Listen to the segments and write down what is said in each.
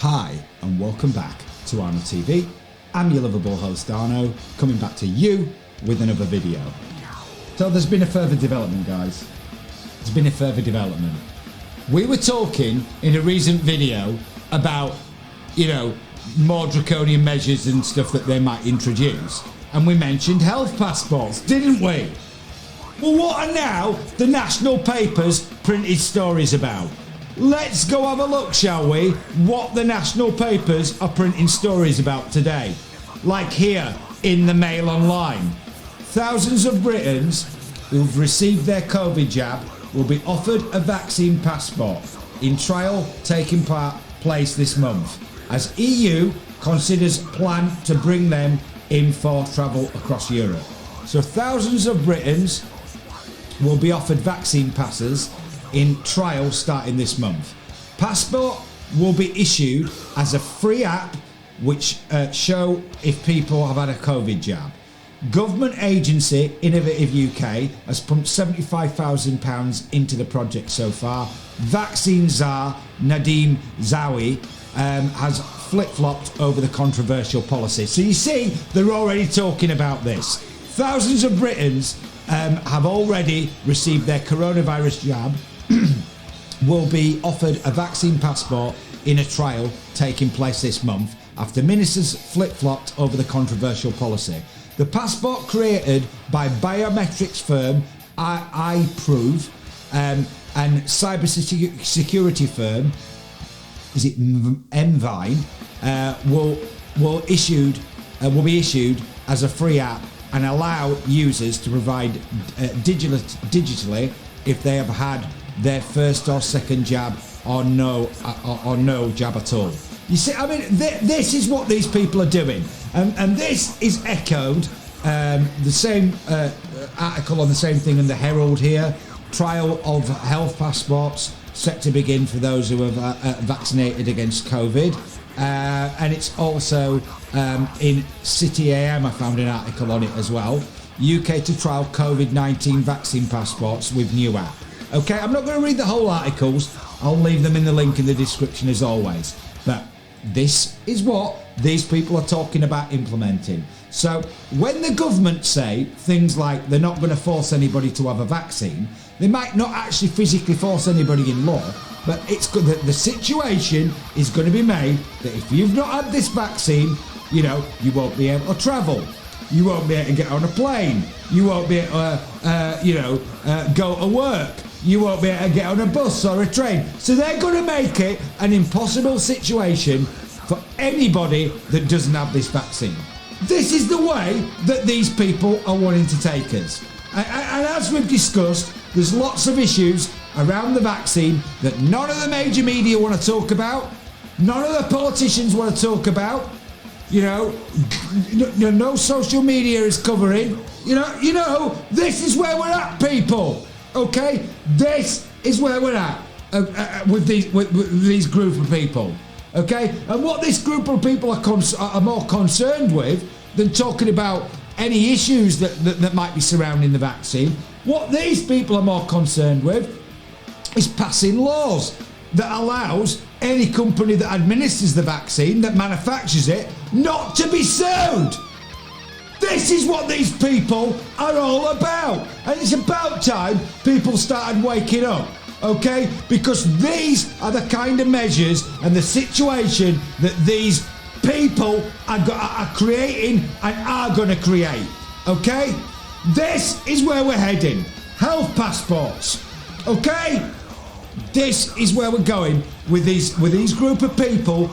Hi and welcome back to Arno TV. I'm your lovable host Arno, coming back to you with another video. So there's been a further development, guys. There's been a further development. We were talking in a recent video about, more draconian measures and stuff that they might introduce. And we mentioned health passports, didn't we? Well, what are now the national papers printed stories about? Let's go have a look, shall we, what the national papers are printing stories about today. Like here in the Mail Online. Thousands of Britons who've received their COVID jab will be offered a vaccine passport in trial taking place this month as EU considers plan to bring them in for travel across Europe. So thousands of Britons will be offered vaccine passes in trial starting this month. Passport will be issued as a free app which show if people have had a COVID jab. Government agency Innovative UK has pumped £75,000 into the project so far. Vaccine czar Nadhim Zahawi has flip-flopped over the controversial policy. So you see, they're already talking about this. Thousands of Britons have already received their coronavirus jab will be offered a vaccine passport in a trial taking place this month after ministers flip-flopped over the controversial policy. The passport created by biometrics firm iProve and cybersecurity firm Mvine will be issued as a free app and allow users to provide digitally if they have had their first or second jab or no jab at all. You see, I mean, this is what these people are doing, and this is echoed the same article on the same thing in the Herald here. Trial of health passports set to begin for those who have vaccinated against COVID. And it's also in City AM, I found an article on it as well. UK to trial COVID-19 vaccine passports with new app. Okay, I'm not going to read the whole articles. I'll leave them in the link in the description as always. But this is what these people are talking about implementing. So when the government say things like they're not going to force anybody to have a vaccine, they might not actually physically force anybody in law, but it's good that the situation is going to be made that if you've not had this vaccine, you won't be able to travel. You won't be able to get on a plane. You won't be able to, go to work. You won't be able to get on a bus or a train. So they're going to make it an impossible situation for anybody that doesn't have this vaccine. This is the way that these people are wanting to take us. And as we've discussed, there's lots of issues around the vaccine that none of the major media want to talk about, none of the politicians want to talk about, no social media is covering, this is where we're at, people, okay? This is where we're at with these group of people, okay? And what this group of people are more concerned with than talking about any issues that might be surrounding the vaccine, what these people are more concerned with is passing laws that allows any company that administers the vaccine, that manufactures it, not to be sued. This is what these people are all about. And it's about time people started waking up, okay? Because these are the kind of measures and the situation that these people are creating and are going to create, okay? This is where we're heading. Health passports, okay? This is where we're going with these group of people.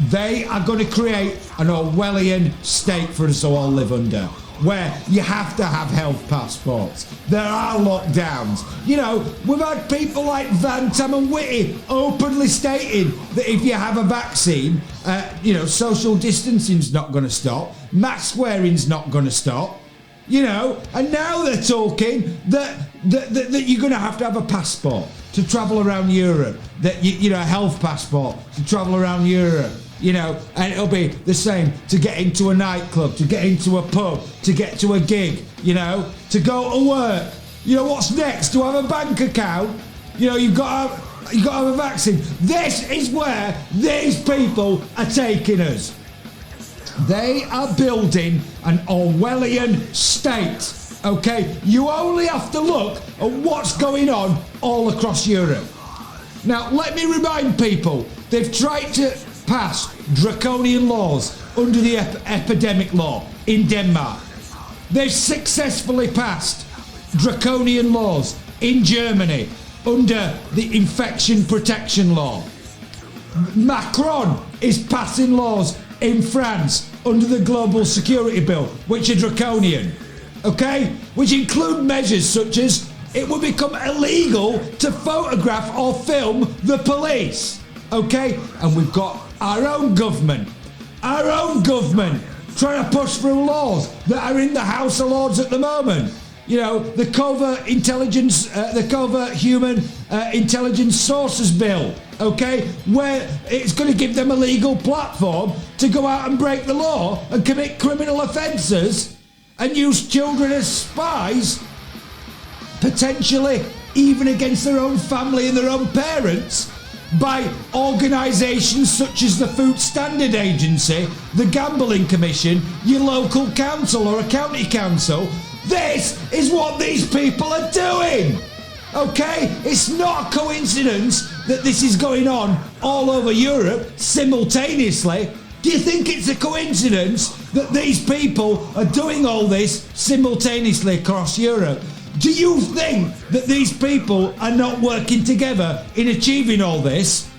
They are going to create an Orwellian state for us to all live under, where you have to have health passports. There are lockdowns. We've had people like Van Tam and Whitty openly stating that if you have a vaccine, social distancing's not going to stop, mask wearing's not going to stop. And now they're talking that you're going to have a passport to travel around Europe, that a health passport to travel around Europe, and it'll be the same to get into a nightclub, to get into a pub, to get to a gig, to go to work. What's next? To have a bank account? You've got to You've got to have a vaccine. This is where these people are taking us. They are building an Orwellian state. Okay, you only have to look at what's going on all across Europe. Now, let me remind people, they've tried to pass draconian laws under the epidemic law in Denmark. They've successfully passed draconian laws in Germany under the infection protection law. Macron is passing laws in France under the global security bill, which are draconian. Okay, which include measures such as it will become illegal to photograph or film the police. Okay, and we've got our own government trying to push through laws that are in the House of Lords at the moment. You know, the covert intelligence, the covert human intelligence sources bill. Okay, where it's going to give them a legal platform to go out and break the law and commit criminal offences and use children as spies, potentially even against their own family and their own parents, by organisations such as the Food Standard Agency, the Gambling Commission, your local council or a county council. This is what these people are doing. Okay? It's not a coincidence that this is going on all over Europe simultaneously. Do you think it's a coincidence that these people are doing all this simultaneously across Europe? Do you think that these people are not working together in achieving all this?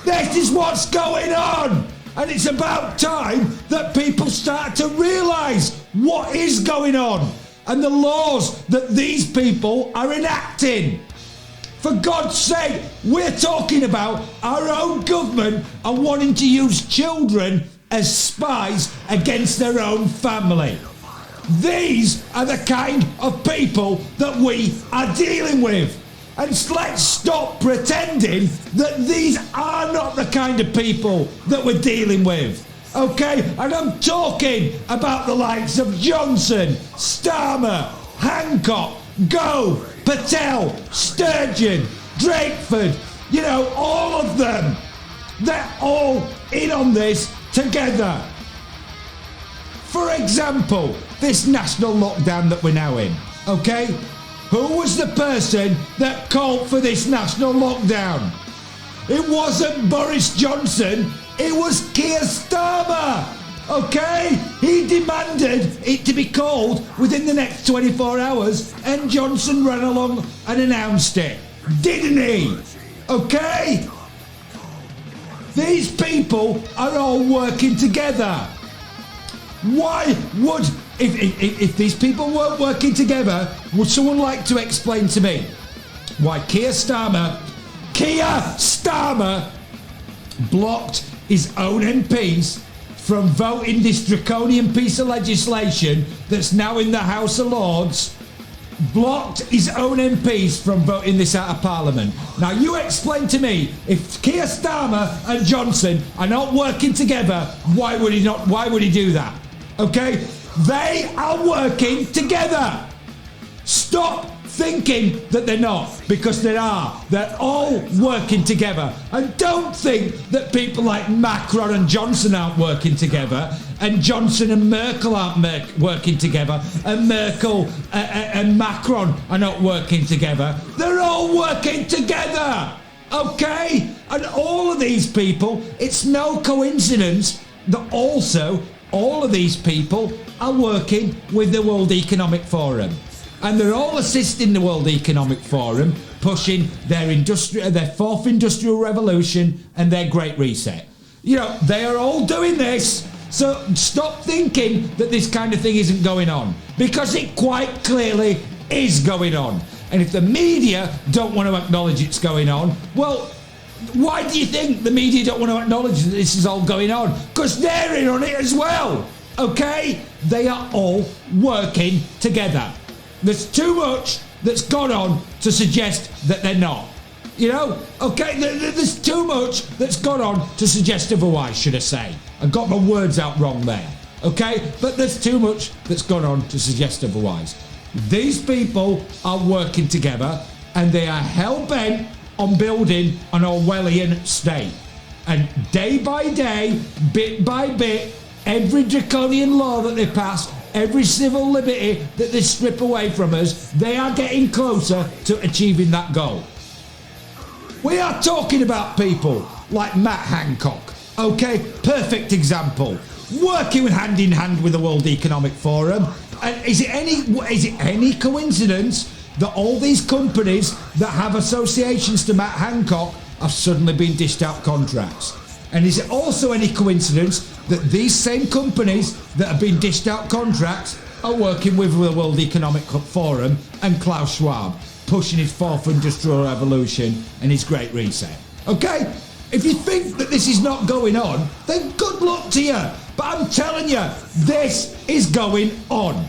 This is what's going on! And it's about time that people start to realise what is going on and the laws that these people are enacting. For God's sake, we're talking about our own government and wanting to use children as spies against their own family. These are the kind of people that we are dealing with. And let's stop pretending that these are not the kind of people that we're dealing with. Okay? And I'm talking about the likes of Johnson, Starmer, Hancock, Gove, Patel, Sturgeon, Drakeford, you know, all of them. They're all in on this together. For example, this national lockdown that we're now in, okay? Who was the person that called for this national lockdown? It wasn't Boris Johnson, it was Keir Starmer, okay? He demanded it to be called within the next 24 hours and Johnson ran along and announced it, didn't he? Okay? These people are all working together. Why would, if these people weren't working together, would someone like to explain to me why Keir Starmer blocked his own MPs from voting this draconian piece of legislation that's now in the House of Lords, blocked his own MPs from voting this out of Parliament? Now you explain to me, if Keir Starmer and Johnson are not working together, why would he do that? Okay? They are working together. Stop thinking that they're not, because they are. They're all working together. And don't think that people like Macron and Johnson aren't working together, and Johnson and Merkel aren't working together, and Merkel and Macron are not working together. They're all working together. Okay? And all of these people, it's no coincidence that also all of these people are working with the World Economic Forum. And they're all assisting the World Economic Forum, pushing their fourth industrial revolution and their Great Reset. You know, they are all doing this. So stop thinking that this kind of thing isn't going on, because it quite clearly is going on. And if the media don't want to acknowledge it's going on, well, why do you think the media don't want to acknowledge that this is all going on? Because they're in on it as well. Okay? They are all working together. There's too much that's gone on to suggest that they're not. You know? Okay? There's too much that's gone on to suggest otherwise, should I say. I got my words out wrong there. Okay? But there's too much that's gone on to suggest otherwise. These people are working together and they are hell-bent on building an Orwellian state. And day by day, bit by bit, every draconian law that they pass, every civil liberty that they strip away from us, they are getting closer to achieving that goal. We are talking about people like Matt Hancock, okay? Perfect example. Working hand in hand with the World Economic Forum. And is it any coincidence that all these companies that have associations to Matt Hancock have suddenly been dished out contracts? And is it also any coincidence that these same companies that have been dished out contracts are working with the World Economic Forum and Klaus Schwab, pushing his fourth industrial revolution and his Great Reset? Okay? If you think that this is not going on, then good luck to you. But I'm telling you, this is going on.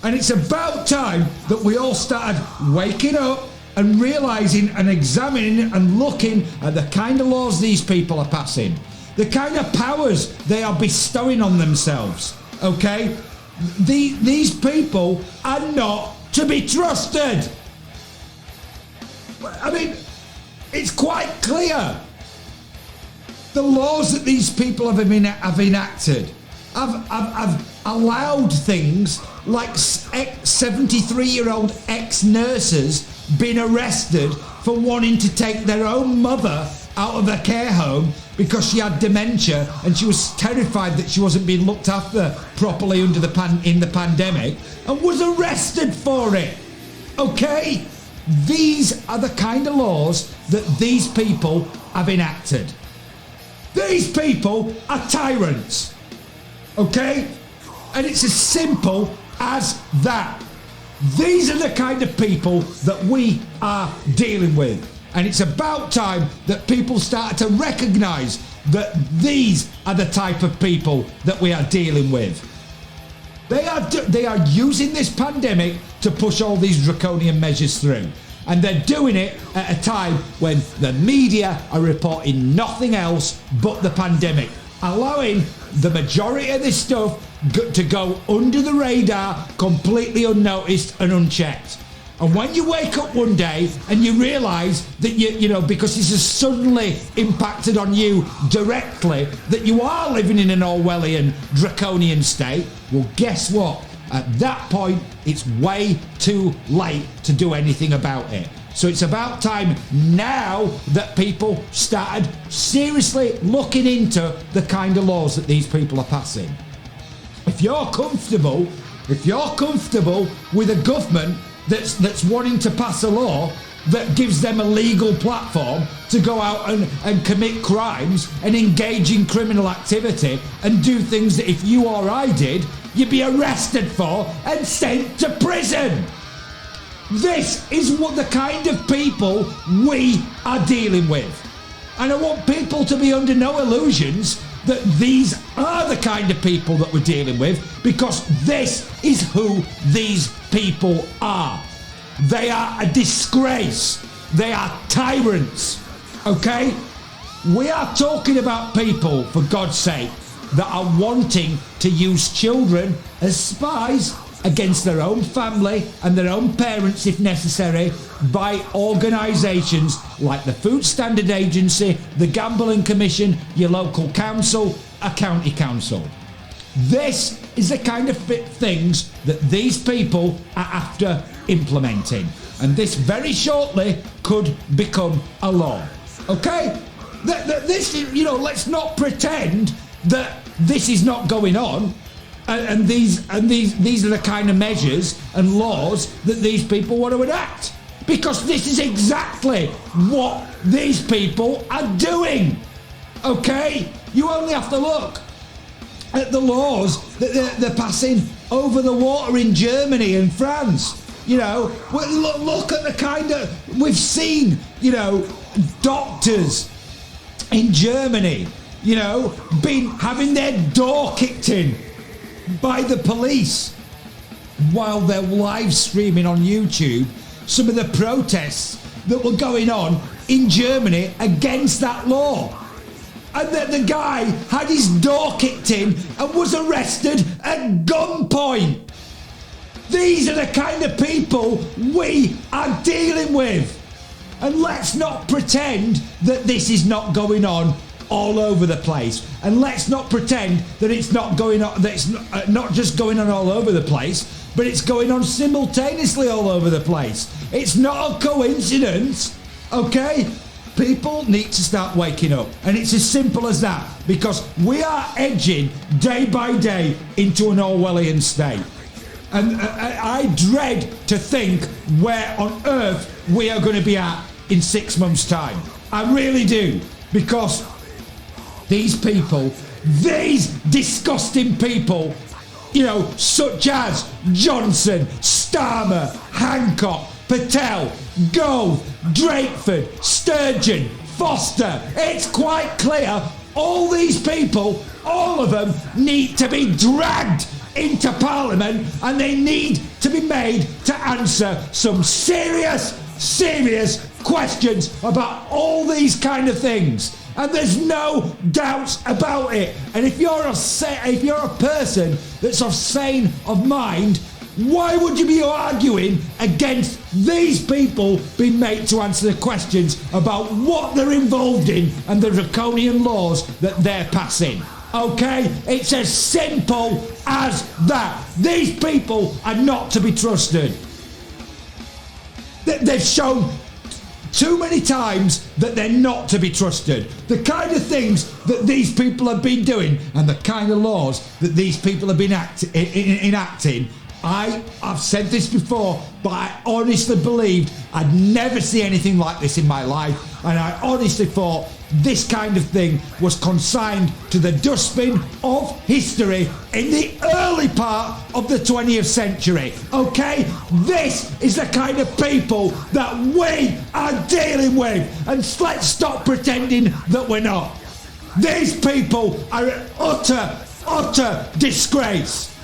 And it's about time that we all started waking up and realising and examining and looking at the kind of laws these people are passing, the kind of powers they are bestowing on themselves, okay? These people are not to be trusted. I mean, it's quite clear. The laws that these people have enacted have allowed things like 73-year-old ex-nurses being arrested for wanting to take their own mother out of a care home because she had dementia and she was terrified that she wasn't being looked after properly in the pandemic, and was arrested for it. Okay? These are the kind of laws that these people have enacted. These people are tyrants. Okay? And it's as simple as that. These are the kind of people that we are dealing with. And it's about time that people start to recognise that these are the type of people that we are dealing with. They are using this pandemic to push all these draconian measures through. And they're doing it at a time when the media are reporting nothing else but the pandemic, allowing the majority of this stuff to go under the radar, completely unnoticed and unchecked. And when you wake up one day and you realise that you know, because this has suddenly impacted on you directly, that you are living in an Orwellian, draconian state, well, guess what? At that point, it's way too late to do anything about it. So it's about time now that people started seriously looking into the kind of laws that these people are passing. If you're comfortable with a government that's wanting to pass a law that gives them a legal platform to go out and commit crimes and engage in criminal activity and do things that if you or I did, you'd be arrested for and sent to prison. This is what the kind of people we are dealing with. And I want people to be under no illusions that these are the kind of people that we're dealing with, because this is who these people are. They are a disgrace. They are tyrants. Okay? We are talking about people, for God's sake, that are wanting to use children as spies against their own family and their own parents if necessary, by organisations like the Food Standard Agency, the Gambling Commission, your local council, a county council. This is the kind of things that these people are after implementing, and this very shortly could become a law. Okay? This, you know, let's not pretend that this is not going on. And these are the kind of measures and laws that these people want to enact, because this is exactly what these people are doing. Okay? You only have to look at the laws that they're passing over the water in Germany and France. You know, look at the kind of, we've seen, you know, doctors in Germany, you know, having their door kicked in by the police while they're live streaming on YouTube some of the protests that were going on in Germany against that law. And that the guy had his door kicked in and was arrested at gunpoint. These are the kind of people we are dealing with. And let's not pretend that this is not going on all over the place. And let's not pretend that it's not going on, that it's not just going on all over the place, but it's going on simultaneously all over the place. It's not a coincidence, okay? People need to start waking up, and it's as simple as that, because we are edging day by day into an Orwellian state. And I dread to think where on earth we are going to be at in 6 months' time. I really do, because these people, these disgusting people, you know, such as Johnson, Starmer, Hancock, Patel, Gove, Drakeford, Sturgeon, Foster. It's quite clear all these people, all of them, need to be dragged into Parliament, and they need to be made to answer some serious questions about all these kind of things. And there's no doubts about it. And if you're a person that's of sane of mind, why would you be arguing against these people being made to answer the questions about what they're involved in and the draconian laws that they're passing? Okay? It's as simple as that. These people are not to be trusted. They've shown too many times that they're not to be trusted. The kind of things that these people have been doing and the kind of laws that these people have been enacting, I've said this before, but I honestly believed I'd never see anything like this in my life, and I honestly thought this kind of thing was consigned to the dustbin of history in the early part of the 20th century. Okay? This is the kind of people that we are dealing with, and let's stop pretending that we're not. These people are an utter disgrace.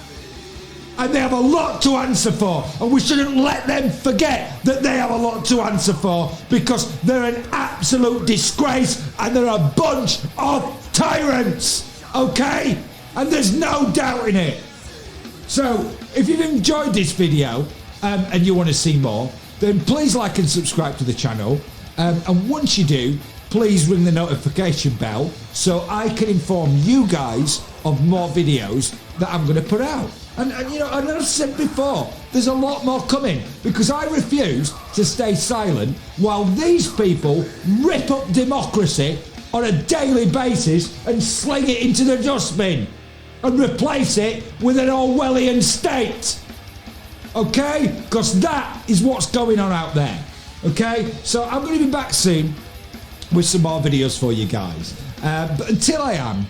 And they have a lot to answer for, and we shouldn't let them forget that they have a lot to answer for, because they're an absolute disgrace and they're a bunch of tyrants, okay? And there's no doubt in it. So if you've enjoyed this video and you want to see more, then please like and subscribe to the channel, and once you do, please ring the notification bell so I can inform you guys of more videos that I'm going to put out. And you know, and I've said before, there's a lot more coming, because I refuse to stay silent while these people rip up democracy on a daily basis and sling it into the dustbin and replace it with an Orwellian state. Okay? Because that is what's going on out there. Okay? So I'm going to be back soon with some more videos for you guys. But until I am,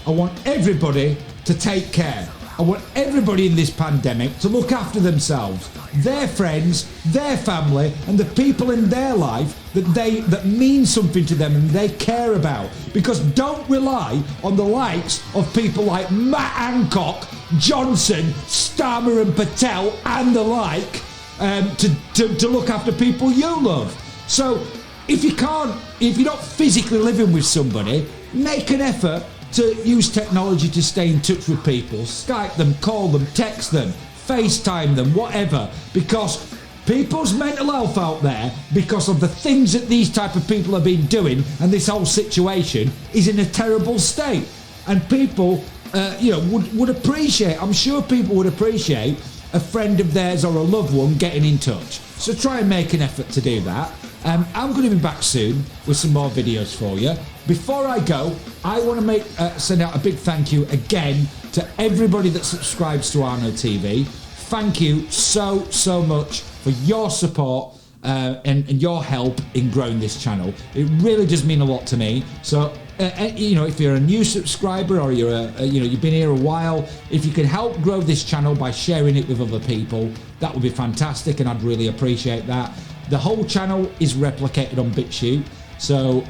I want everybody to take care. I want everybody in this pandemic to look after themselves, their friends, their family, and the people in their life that mean something to them and they care about. Because don't rely on the likes of people like Matt Hancock, Johnson, Starmer and Patel and the like to look after people you love. So if you're not physically living with somebody, make an effort to use technology to stay in touch with people. Skype them, call them, text them, FaceTime them, whatever. Because people's mental health out there, because of the things that these type of people have been doing, and this whole situation is in a terrible state. And people, would appreciate, I'm sure people would appreciate a friend of theirs or a loved one getting in touch. So try and make an effort to do that. I'm going to be back soon with some more videos for you. Before I go, I want to send out a big thank you again to everybody that subscribes to Arno TV. Thank you so much for your support and your help in growing this channel. It really does mean a lot to me. So, if you're a new subscriber or you've been here a while, if you can help grow this channel by sharing it with other people, that would be fantastic, and I'd really appreciate that. The whole channel is replicated on BitChute, so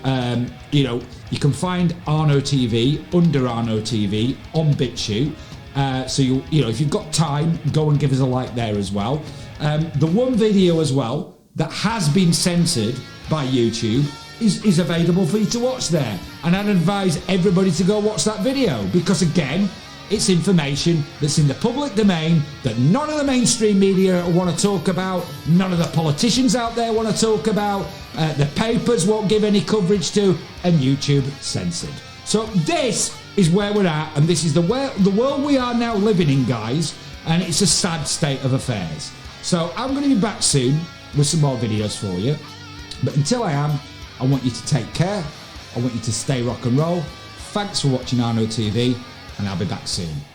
you can find Arno TV under Arno TV on BitChute. So if you've got time, go and give us a like there as well. The one video as well that has been censored by YouTube is available for you to watch there, and I'd advise everybody to go watch that video, because again, it's information that's in the public domain that none of the mainstream media want to talk about, none of the politicians out there want to talk about, the papers won't give any coverage to, and YouTube censored. So this is where we're at, and this is the world we are now living in, guys, and it's a sad state of affairs. So I'm going to be back soon with some more videos for you, but until I am, I want you to take care. I want you to stay rock and roll. Thanks for watching Arno TV, and I'll be back soon.